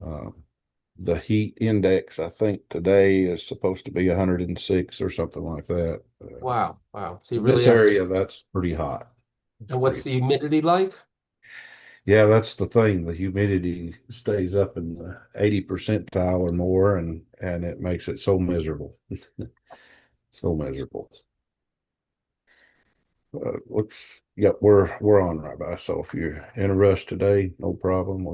Uh, the heat index, I think today is supposed to be 106 or something like that. Wow, wow. So you In really this have to. area, that's pretty hot. It's And what's pretty. the humidity like? Yeah, that's the thing. The humidity stays up in the 80 percentile or more, and it makes it so miserable. So miserable. Looks, yep, we're on, Rabbi. So if you're in a rush today, no problem.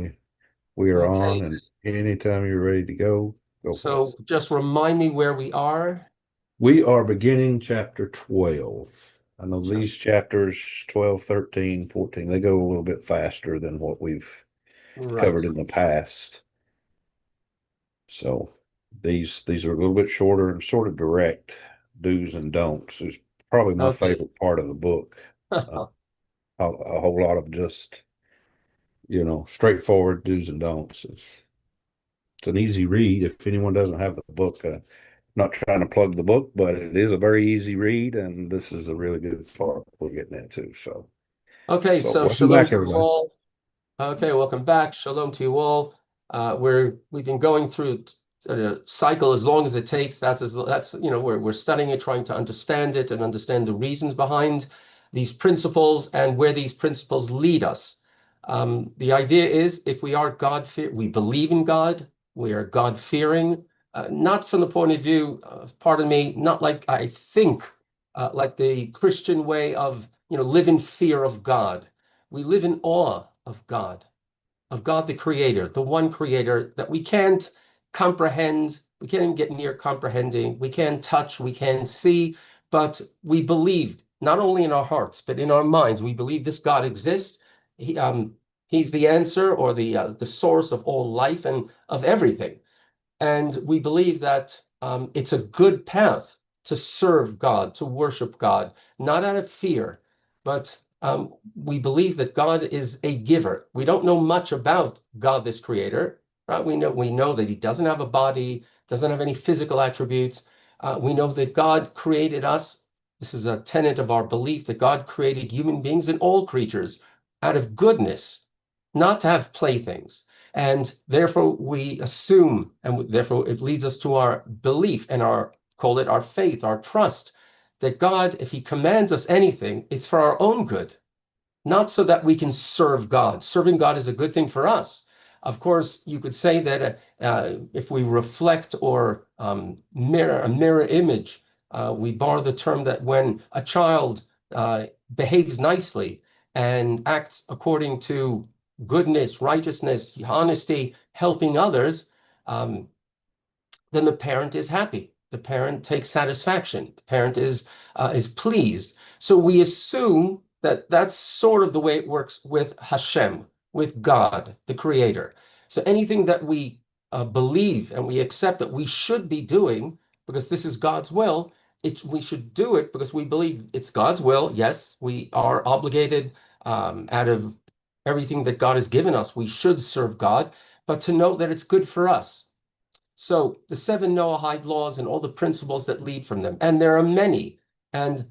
We are on, Okay. and anytime you're ready to go for it. So just remind me where we are. We are beginning chapter 12. I know Chap- these chapters 12, 13, 14, they go a little bit faster than what we've Right. covered in the past. So these are a little bit shorter and sort of direct do's and don'ts. It's probably my Okay. favorite part of the book. Uh, a whole lot of just, straightforward do's and don'ts. It's an easy read if anyone doesn't have the book. Not trying to plug the book, but it is a very easy read, and this is a really good part we're getting into. Okay, So so welcome shalom back, to you everybody. all. Okay, welcome back. Shalom to you all. We've been going through a cycle as long as it takes. That's we're studying it, trying to understand it and understand the reasons behind these principles and where these principles lead us. The idea is if we are we believe in God, we are God-fearing, not from the point of view, pardon me, not like I think, like the Christian way of, live in fear of God. We live in awe of God the Creator, the one Creator that we can't comprehend, we can't even get near comprehending, we can't touch, we can't see, but we believe not only in our hearts, but in our minds, we believe this God exists. He, he's the answer or the source of all life and of everything. And we believe that it's a good path to serve God, to worship God, not out of fear, but we believe that God is a giver. We don't know much about God, this creator, right? We know that he doesn't have a body, doesn't have any physical attributes. We know that God created us. This is a tenet of our belief that God created human beings and all creatures out of goodness, not to have playthings. And therefore, we assume, and therefore it leads us to our belief and call it our faith, our trust, that God, if he commands us anything, it's for our own good, not so that we can serve God. Serving God is a good thing for us. Of course, you could say that if we reflect or mirror a mirror image, we borrow the term that when a child behaves nicely and acts according to goodness, righteousness, honesty, helping others, um, then the parent is happy. The parent takes satisfaction. The parent is pleased. So we assume that that's sort of the way it works with Hashem, with God, the Creator. So anything that we believe and we accept that we should be doing because this is God's will, we should do it because we believe it's God's will. Yes, we are obligated out of everything that God has given us. We should serve God, but to know that it's good for us. So the seven Noahide laws and all the principles that lead from them, and there are many. And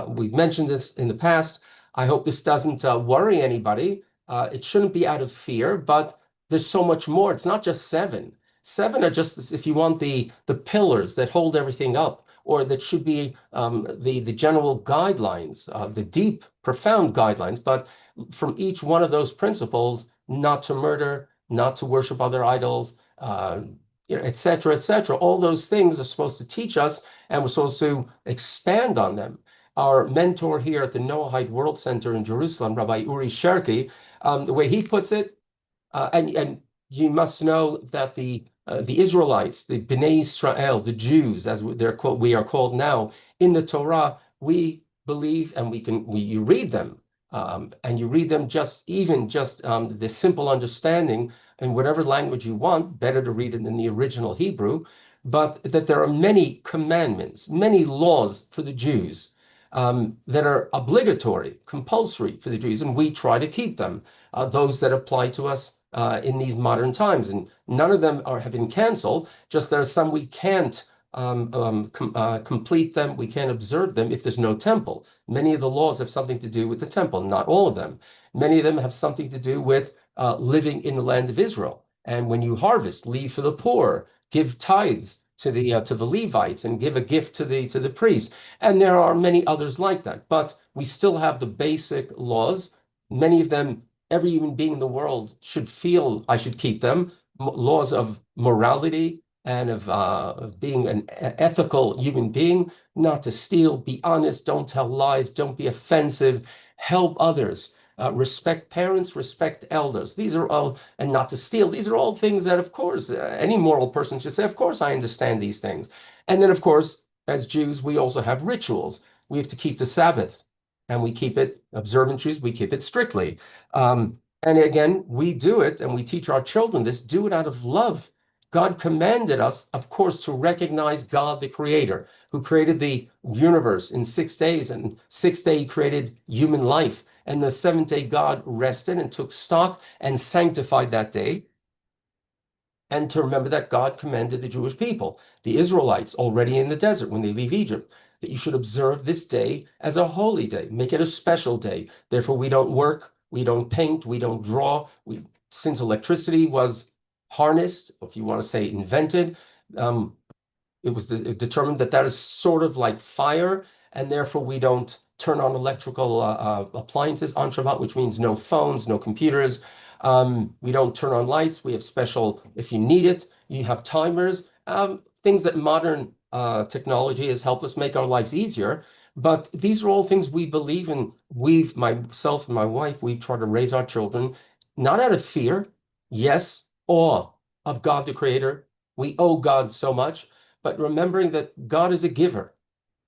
we've mentioned this in the past. I hope this doesn't worry anybody. It shouldn't be out of fear, but there's so much more. It's not just seven. Seven are just, if you want, the pillars that hold everything up, or that should be the general guidelines, the deep, profound guidelines. But from each one of those principles, not to murder, not to worship other idols, et cetera, et cetera. All those things are supposed to teach us, and we're supposed to expand on them. Our mentor here at the Noahide World Center in Jerusalem, Rabbi Oury Cherki, the way he puts it, and you must know that the Israelites, the Bnei Israel, the Jews, as we are called now in the Torah, we believe, and you read them, and you read them just the simple understanding in whatever language you want. Better to read it in the original Hebrew, but that there are many commandments, many laws for the Jews. That are obligatory, compulsory for the Jews, and we try to keep them. Those that apply to us in these modern times, and none of them have been canceled. Just there are some we can't complete them, we can't observe them if there's no temple. Many of the laws have something to do with the temple, not all of them. Many of them have something to do with living in the land of Israel. And when you harvest, leave for the poor, give tithes to the Levites, and give a gift to the priests. And there are many others like that. But we still have the basic laws. Many of them, every human being in the world should feel I should keep them. Laws of morality and of being an ethical human being, not to steal, be honest, don't tell lies, don't be offensive, help others, respect parents, respect elders. These are all, and not to steal. These are all things that, of course, any moral person should say, of course, I understand these things. And then, of course, as Jews, we also have rituals. We have to keep the Sabbath, and we keep it, observant Jews, we keep it strictly. And again, we do it, and we teach our children this, do it out of love. God commanded us, of course, to recognize God, the creator, who created the universe in 6 days, and 6th day he created human life. And the 7th day God rested and took stock and sanctified that day. And to remember that God commanded the Jewish people, the Israelites, already in the desert when they leave Egypt, that you should observe this day as a holy day, make it a special day. Therefore, we don't work, we don't paint, we don't draw. Since electricity was harnessed, if you want to say invented, it was determined that that is sort of like fire, and therefore we don't turn on electrical appliances on Shabbat, which means no phones, no computers. We don't turn on lights. We have special, if you need it, you have timers, things that modern technology has helped us make our lives easier. But these are all things we believe in. Myself and my wife, we've tried to raise our children, not out of fear, yes, awe of God the Creator. We owe God so much, but remembering that God is a giver.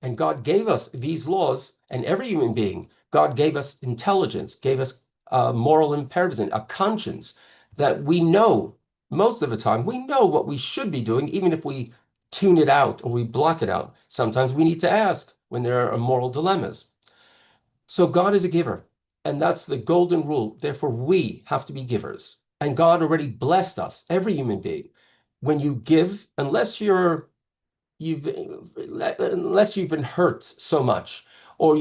And God gave us these laws, and every human being, God gave us intelligence, gave us moral imperatives, a conscience that we know most of the time, we know what we should be doing, even if we tune it out or we block it out. Sometimes we need to ask when there are moral dilemmas. So God is a giver, and that's the golden rule. Therefore, we have to be givers. And God already blessed us, every human being. When you give, unless you've been hurt so much, or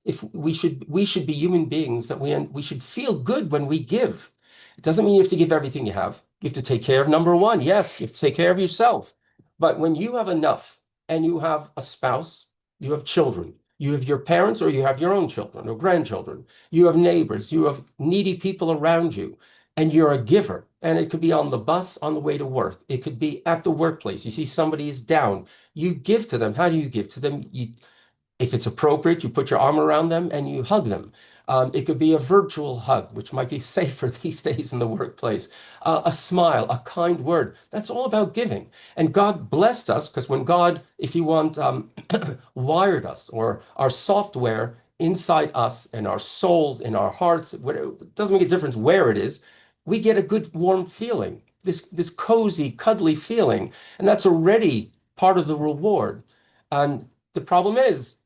if we should be human beings that we should feel good when we give. It doesn't mean you have to give everything you have. You have to take care of number one. Yes, you have to take care of yourself. But when you have enough and you have a spouse, you have children, you have your parents, or you have your own children or grandchildren, you have neighbors, you have needy people around you, and you're a giver. And it could be on the bus on the way to work. It could be at the workplace. You see somebody is down. You give to them. How do you give to them? If it's appropriate, you put your arm around them and you hug them. It could be a virtual hug, which might be safer these days in the workplace. A smile, a kind word. That's all about giving. And God blessed us because when God, if you want, wired us, or our software inside us and our souls, in our hearts, it doesn't make a difference where it is, we get a good warm feeling, this cozy, cuddly feeling. And that's already part of the reward. And the problem is,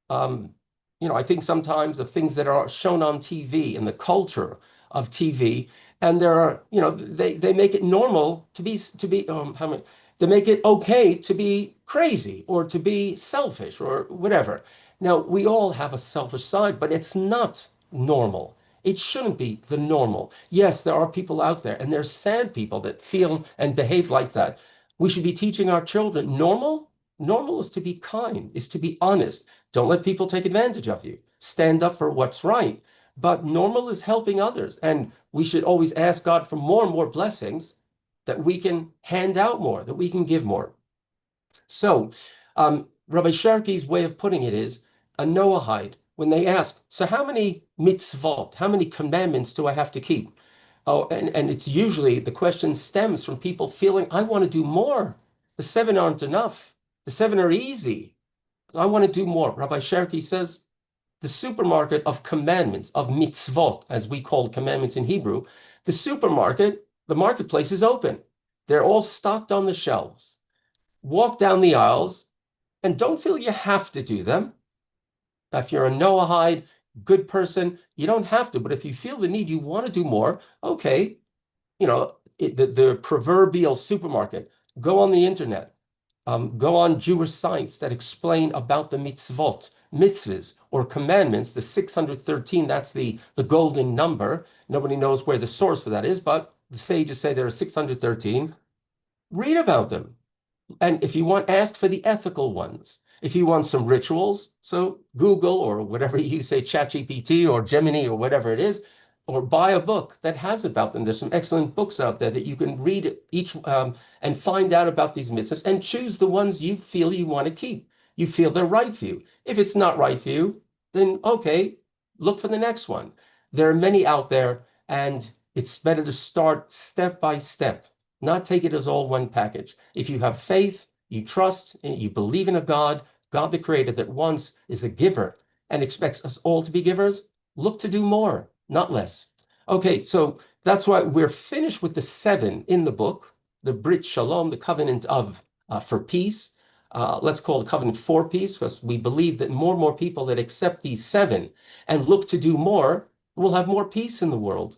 I think sometimes of things that are shown on TV and the culture of TV, and there are, they make it normal they make it okay to be crazy or to be selfish or whatever. Now, we all have a selfish side, but it's not normal. It shouldn't be the normal. Yes, there are people out there, and there's sad people that feel and behave like that. We should be teaching our children normal is to be kind, is to be honest. Don't let people take advantage of you. Stand up for what's right. But normal is helping others. And we should always ask God for more and more blessings that we can hand out more, that we can give more. So Rabbi Cherki's way of putting it is, a Noahide, when they ask, so how many mitzvot, how many commandments do I have to keep? Oh, and it's usually the question stems from people feeling, I want to do more. The 7 aren't enough. The 7 are easy. I want to do more. Rabbi Cherki says, the supermarket of commandments, of mitzvot, as we call commandments in Hebrew, the marketplace is open. They're all stocked on the shelves. Walk down the aisles and don't feel you have to do them. If you're a Noahide, good person, you don't have to. But if you feel the need, you want to do more, okay. The proverbial supermarket, go on the internet. Go on Jewish sites that explain about the mitzvot, mitzvahs or commandments, the 613, that's the golden number. Nobody knows where the source for that is, but the sages say there are 613. Read about them. And if you want, ask for the ethical ones. If you want some rituals, so Google or whatever you say, ChatGPT or Gemini or whatever it is, or buy a book that has about them. There's some excellent books out there that you can read each and find out about these mitzvahs and choose the ones you feel you want to keep. You feel they're right for you. If it's not right for you, then okay, look for the next one. There are many out there, and it's better to start step by step, not take it as all one package. If you have faith, you trust, and you believe in a God the Creator that once is a giver and expects us all to be givers, look to do more, not less. Okay, so that's why we're finished with the 7 in the book, the Brit Shalom, the covenant of for peace. Let's call it covenant for peace, because we believe that more and more people that accept these 7 and look to do more will have more peace in the world.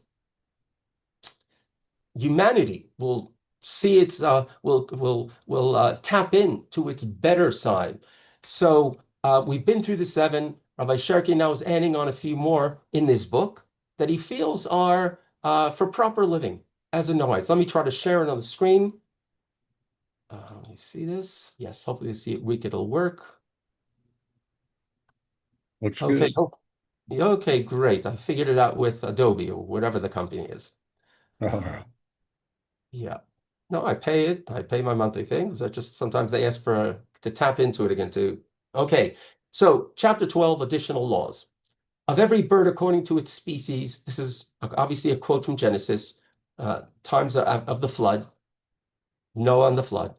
Humanity will see its will tap into its better side. So we've been through the 7. Rabbi Cherki now is adding on a few more in this book that he feels are for proper living as a Noahide. So let me try to share it on the screen. Let me see this. Yes, hopefully this week it'll work. Looks Okay. good. Okay, great. I figured it out with Adobe or whatever the company is. All right. Yeah. No, I pay it. I pay my monthly things. I just sometimes they ask for to tap into it again to. Okay. So chapter 12, additional laws. Of every bird according to its species, this is obviously a quote from Genesis, times of the flood, Noah and the flood.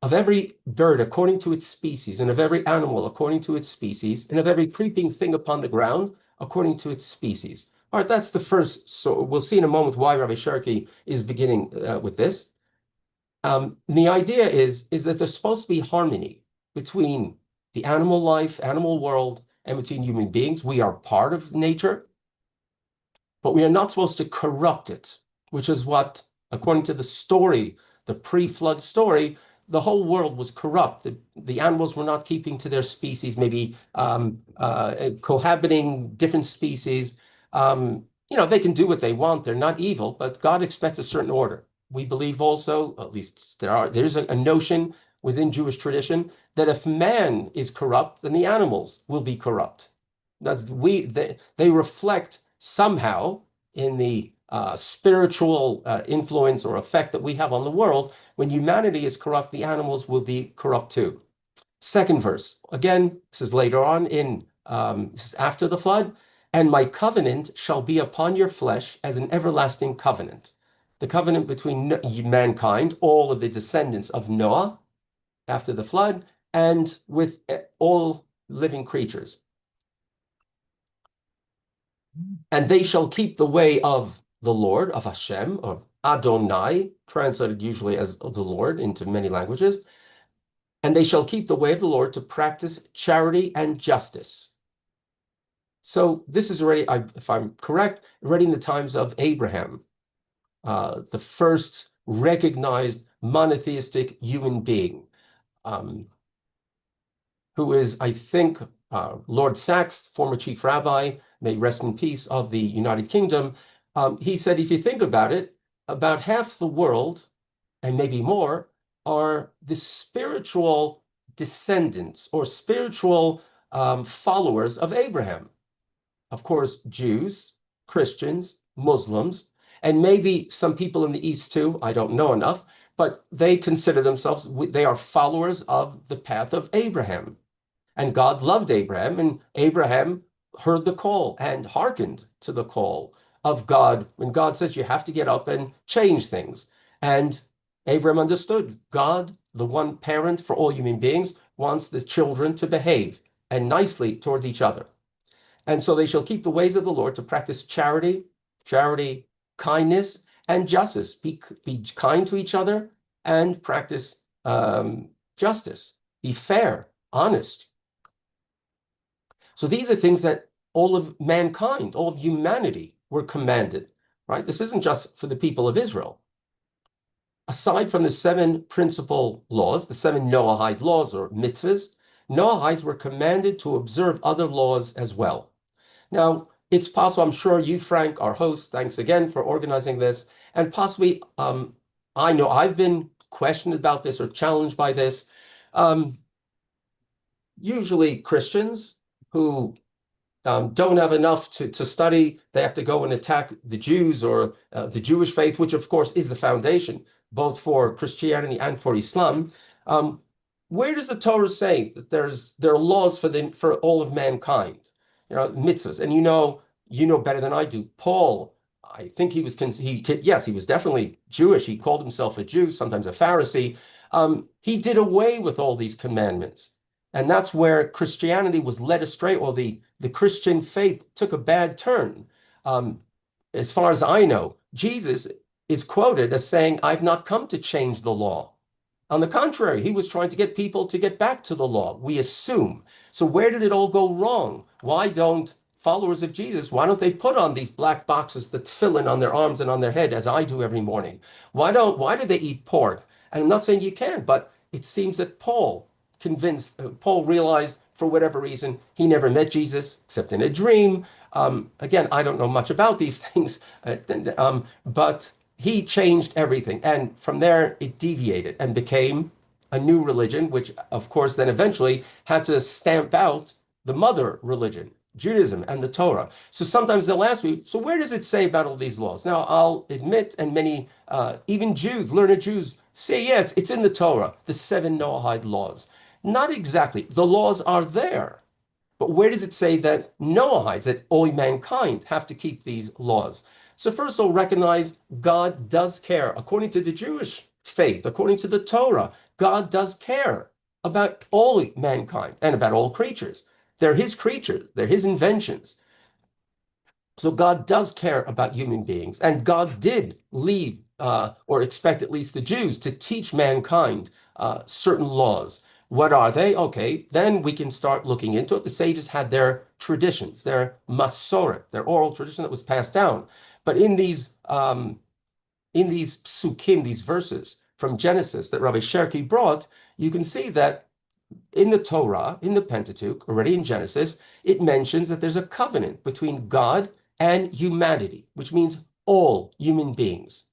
Of every bird according to its species, and of every animal according to its species, and of every creeping thing upon the ground according to its species. All right, that's the first. So we'll see in a moment why Rabbi Cherki is beginning with this. The idea is that there's supposed to be harmony between the animal life, animal world, and between human beings. We are part of nature, but we are not supposed to corrupt it, which is what, according to the story, the pre-flood story, the whole world was corrupt. The animals were not keeping to their species, maybe cohabiting different species. They can do what they want. They're not evil, but God expects a certain order. We believe also, at least there's a notion within Jewish tradition that if man is corrupt, then the animals will be corrupt. They reflect somehow in the spiritual influence or effect that we have on the world. When humanity is corrupt, the animals will be corrupt too. Second verse, again, this is later on this is after the flood. And my covenant shall be upon your flesh as an everlasting covenant. The covenant between mankind, all of the descendants of Noah after the flood, and with all living creatures. And they shall keep the way of the Lord, of Hashem, of Adonai, translated usually as the Lord into many languages. And they shall keep the way of the Lord to practice charity and justice. So this is already, if I'm correct, already in the times of Abraham, the first recognized monotheistic human being, who is, I think, Lord Sachs, former chief rabbi, may rest in peace, of the United Kingdom. He said, if you think about it, about half the world, and maybe more, are the spiritual descendants or spiritual followers of Abraham. Of course, Jews, Christians, Muslims, and maybe some people in the East too. I don't know enough, but they consider themselves, they are followers of the path of Abraham. And God loved Abraham, and Abraham heard the call and hearkened to the call of God when God says you have to get up and change things. And Abraham understood God, the one parent for all human beings, wants the children to behave and nicely towards each other. And so they shall keep the ways of the Lord to practice charity, kindness, and justice. Be kind to each other and practice justice. Be fair, honest. So these are things that all of mankind, all of humanity were commanded, right? This isn't just for the people of Israel. Aside from the 7 principal laws, the 7 Noahide laws or mitzvahs, Noahides were commanded to observe other laws as well. Now, it's possible, I'm sure you, Frank, our host, thanks again for organizing this, and possibly, I know I've been questioned about this or challenged by this. Usually Christians who don't have enough to study. They have to go and attack the Jews or the Jewish faith, which of course is the foundation, both for Christianity and for Islam. Where does the Torah say that there are laws for all of mankind? Mitzvahs, and you know better than I do. Paul, I think he was yes, he was definitely Jewish. He called himself a Jew, sometimes a Pharisee. He did away with all these commandments. And that's where Christianity was led astray, or the Christian faith took a bad turn. As far as I know, Jesus is quoted as saying, "I've not come to change the law." On the contrary, he was trying to get people to get back to the law, we assume. So where did it all go wrong? Why don't followers of Jesus, why don't they put on these black boxes, the tefillin on their arms and on their head, as I do every morning? Why do they eat pork? And I'm not saying you can't, but it seems that Paul realized, for whatever reason, he never met Jesus except in a dream. Again, I don't know much about these things, but he changed everything. And from there, it deviated and became a new religion, which, of course, then eventually had to stamp out the mother religion, Judaism and the Torah. So sometimes they'll ask me, so where does it say about all these laws? Now, I'll admit, and many, even Jews, learned Jews, say, yeah, it's in the Torah, the 7 Noahide laws. Not exactly. The laws are there. But where does it say that Noahides, that all mankind have to keep these laws? So first of all, recognize God does care. According to the Jewish faith, according to the Torah, God does care about all mankind and about all creatures. They're his creatures. They're his inventions. So God does care about human beings. And God did leave, or expect at least the Jews, to teach mankind certain laws. What are they? Okay, then we can start looking into it. The sages had their traditions, their masoret, their oral tradition that was passed down. But in these psukim, these verses from Genesis that Rabbi Cherki brought, you can see that in the Torah, in the Pentateuch, already in Genesis, it mentions that there's a covenant between God and humanity, which means all human beings.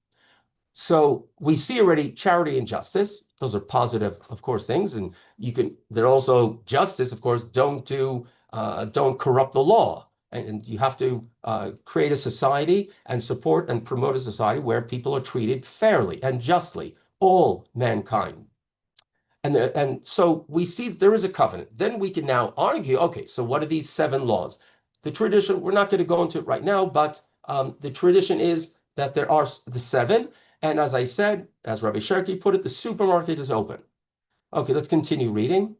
So we see already charity and justice. Those are positive, of course, things. And they're also justice, of course, don't corrupt the law. And you have to create a society and support and promote a society where people are treated fairly and justly, all mankind. And so we see that there is a covenant. Then we can now argue, okay, so what are these 7 laws? The tradition, we're not going to go into it right now, but the tradition is that there are the 7. And as I said, as Rabbi Cherki put it, the supermarket is open. Okay, let's continue reading.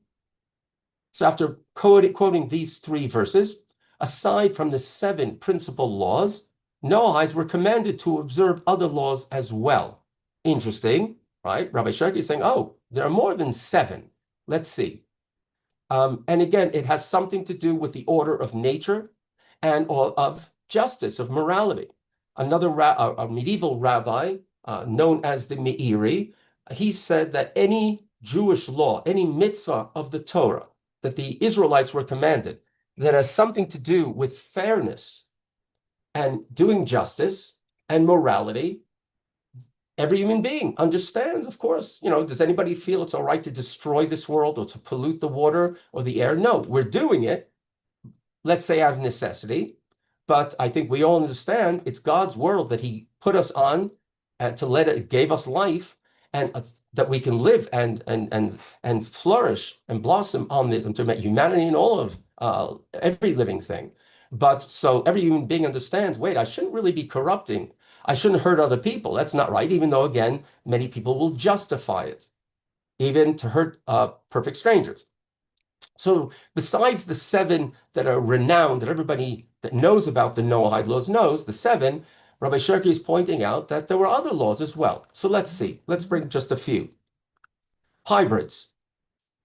So after quoting these 3 verses, aside from the 7 principal laws, Noahides were commanded to observe other laws as well. Interesting, right? Rabbi Cherki is saying, oh, there are more than 7. Let's see. And again, it has something to do with the order of nature and of justice, of morality. Another a medieval rabbi, known as the Meiri, he said that any Jewish law, any mitzvah of the Torah that the Israelites were commanded, that has something to do with fairness and doing justice and morality, every human being understands, of course. Does anybody feel it's all right to destroy this world or to pollute the water or the air? No, we're doing it, let's say out of necessity. But I think we all understand it's God's world that he put us on gave us life, and that we can live and flourish and blossom on this, and to make humanity and all of every living thing. But so every human being understands, wait, I shouldn't really be corrupting. I shouldn't hurt other people. That's not right, even though, again, many people will justify it, even to hurt perfect strangers. So besides the 7 that are renowned, that everybody that knows about the Noahide laws knows, the 7, Rabbi Cherki is pointing out that there were other laws as well. So let's see. Let's bring just a few. Hybrids.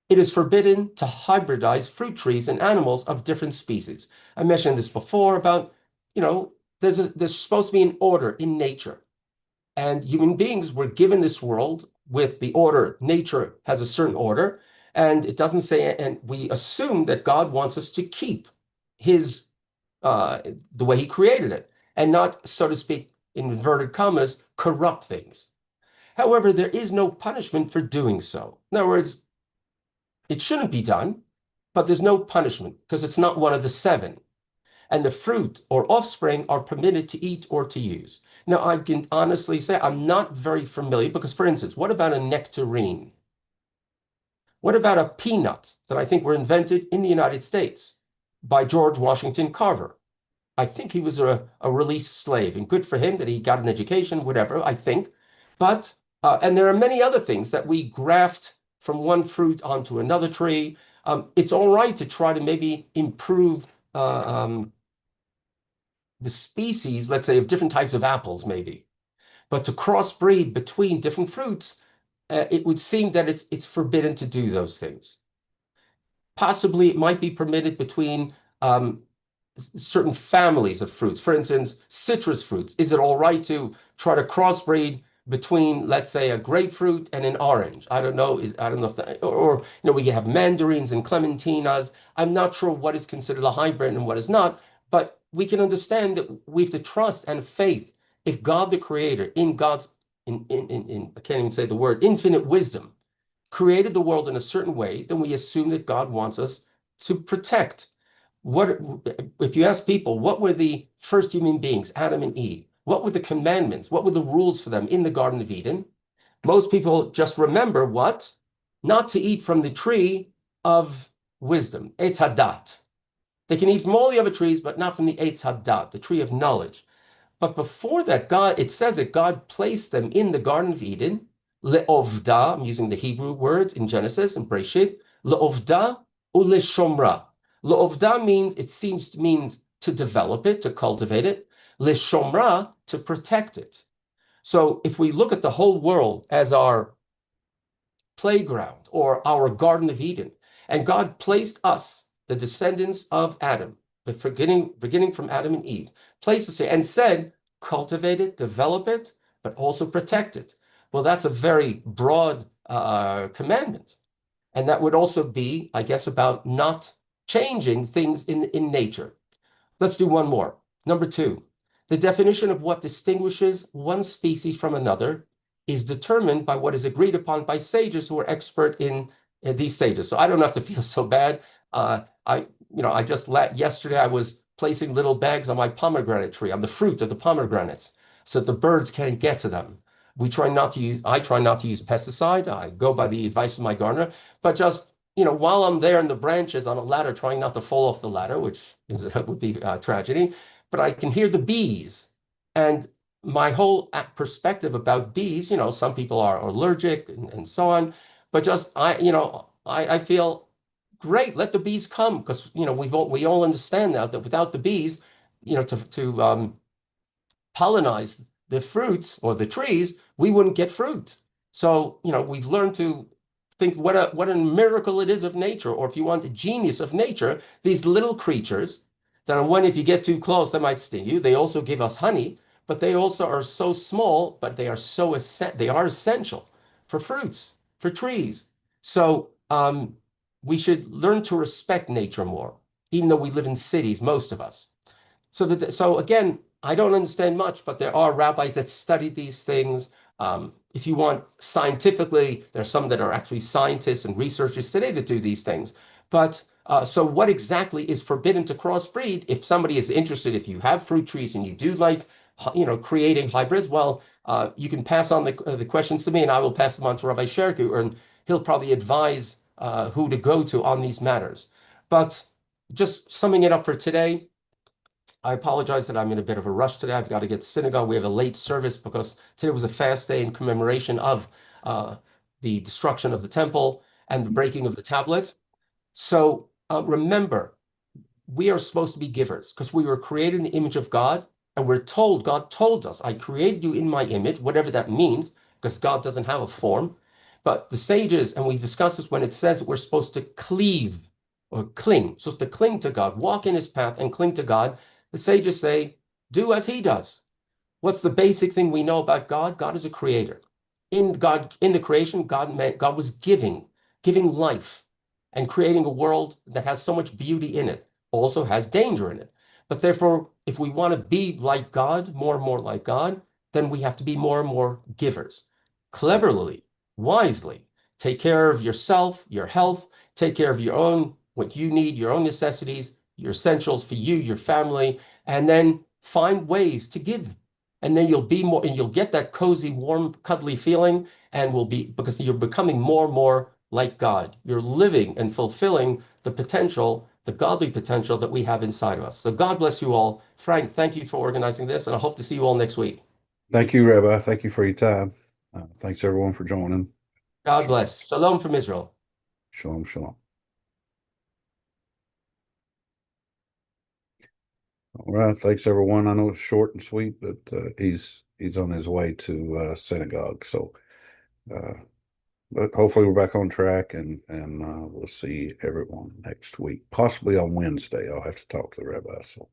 It is forbidden to hybridize fruit trees and animals of different species. I mentioned this before about, there's supposed to be an order in nature. And human beings were given this world with the order. Nature has a certain order. And it doesn't say, and we assume that God wants us to keep his, the way he created it, and not, so to speak, in inverted commas, corrupt things. However, there is no punishment for doing so. In other words, it shouldn't be done, but there's no punishment because it's not one of the seven. And the fruit or offspring are permitted to eat or to use. Now, I can honestly say I'm not very familiar because, for instance, what about a nectarine? What about a peanut that I think were invented in the United States by George Washington Carver? I think he was a released slave, and good for him that he got an education, whatever, I think. But, and there are many other things that we graft from one fruit onto another tree. It's all right to try to maybe improve the species, let's say, of different types of apples, maybe. But to crossbreed between different fruits, it would seem that it's forbidden to do those things. Possibly it might be permitted between certain families of fruits. For instance, citrus fruits. Is it all right to try to crossbreed between, let's say, a grapefruit and an orange? I don't know. I don't know if that, or we have mandarins and clementinas. I'm not sure what is considered a hybrid and what is not, but we can understand that we have to trust and faith. If God, the creator, in God's, I can't even say the word, infinite wisdom, created the world in a certain way, then we assume that God wants us to protect. What, if you ask people, what were the first human beings, Adam and Eve? What were the commandments? What were the rules for them in the Garden of Eden? Most people just remember what? Not to eat from the tree of wisdom, Eitz Hadat. They can eat from all the other trees, but not from the Eitz Hadat, the tree of knowledge. But before that, it says that God placed them in the Garden of Eden, le'ovda, I'm using the Hebrew words in Genesis and Bereshit, le'ovda u'leshomra. Le'ovda means to develop it, to cultivate it. Leshomra, to protect it. So if we look at the whole world as our playground or our Garden of Eden, and God placed us, the descendants of Adam, beginning from Adam and Eve, placed us here and said, cultivate it, develop it, but also protect it. Well, that's a very broad commandment. And that would also be, I guess, about not changing things in nature. Let's do one more. Number 2, the definition of what distinguishes one species from another is determined by what is agreed upon by sages who are expert in these sages. So I don't have to feel so bad. Yesterday I was placing little bags on my pomegranate tree, on the fruit of the pomegranates, so the birds can't get to them. I try not to use pesticide. I go by the advice of my gardener, but just, while I'm there in the branches on a ladder, trying not to fall off the ladder, which would be a tragedy, but I can hear the bees. And my whole perspective about bees, some people are allergic and so on, but just, I feel great, let the bees come, because, we all understand now that without the bees, to pollinize the fruits or the trees, we wouldn't get fruit. So, we've learned to think what a miracle it is of nature, or if you want the genius of nature, these little creatures that on one, if you get too close, they might sting you. They also give us honey, but they also are so small, but they are essential for fruits, for trees. So we should learn to respect nature more, even though we live in cities, most of us. So again, I don't understand much, but there are rabbis that study these things. If you want scientifically, there are some that are actually scientists and researchers today that do these things. But so what exactly is forbidden to crossbreed? If somebody is interested, if you have fruit trees and you do like, creating hybrids, well, you can pass on the questions to me, and I will pass them on to Rabbi Cherki, and he'll probably advise who to go to on these matters. But just summing it up for today, I apologize that I'm in a bit of a rush today. I've got to get to synagogue. We have a late service because today was a fast day in commemoration of the destruction of the temple and the breaking of the tablet. So remember, we are supposed to be givers because we were created in the image of God, and God told us, I created you in my image, whatever that means, because God doesn't have a form. But the sages, and we discussed this when it says we're supposed to cleave or cling, supposed to cling to God, walk in his path and cling to God. The sages say, do as he does. What's the basic thing we know about God? God is a creator. In the creation, God was giving giving life and creating a world that has so much beauty in it also has danger in it. But therefore, if we want to be like God, more and more like God, then we have to be more and more givers. Cleverly, wisely, take care of yourself, your health, take care of your own, what you need, your own necessities, your essentials for you, your family, and then find ways to give. And then you'll be more, and you'll get that cozy, warm, cuddly feeling, and will be, because you're becoming more and more like God. You're living and fulfilling the potential, the godly potential that we have inside of us. So God bless you all. Frank, thank you for organizing this, and I hope to see you all next week. Thank you, Rabbi. Thank you for your time. Thanks everyone for joining. God bless. Shalom from Israel. Shalom, shalom. All right, thanks everyone. I know it's short and sweet, but he's on his way to synagogue. So, uh, but hopefully we're back on track, and we'll see everyone next week, possibly on Wednesday. I'll have to talk to the rabbi. So.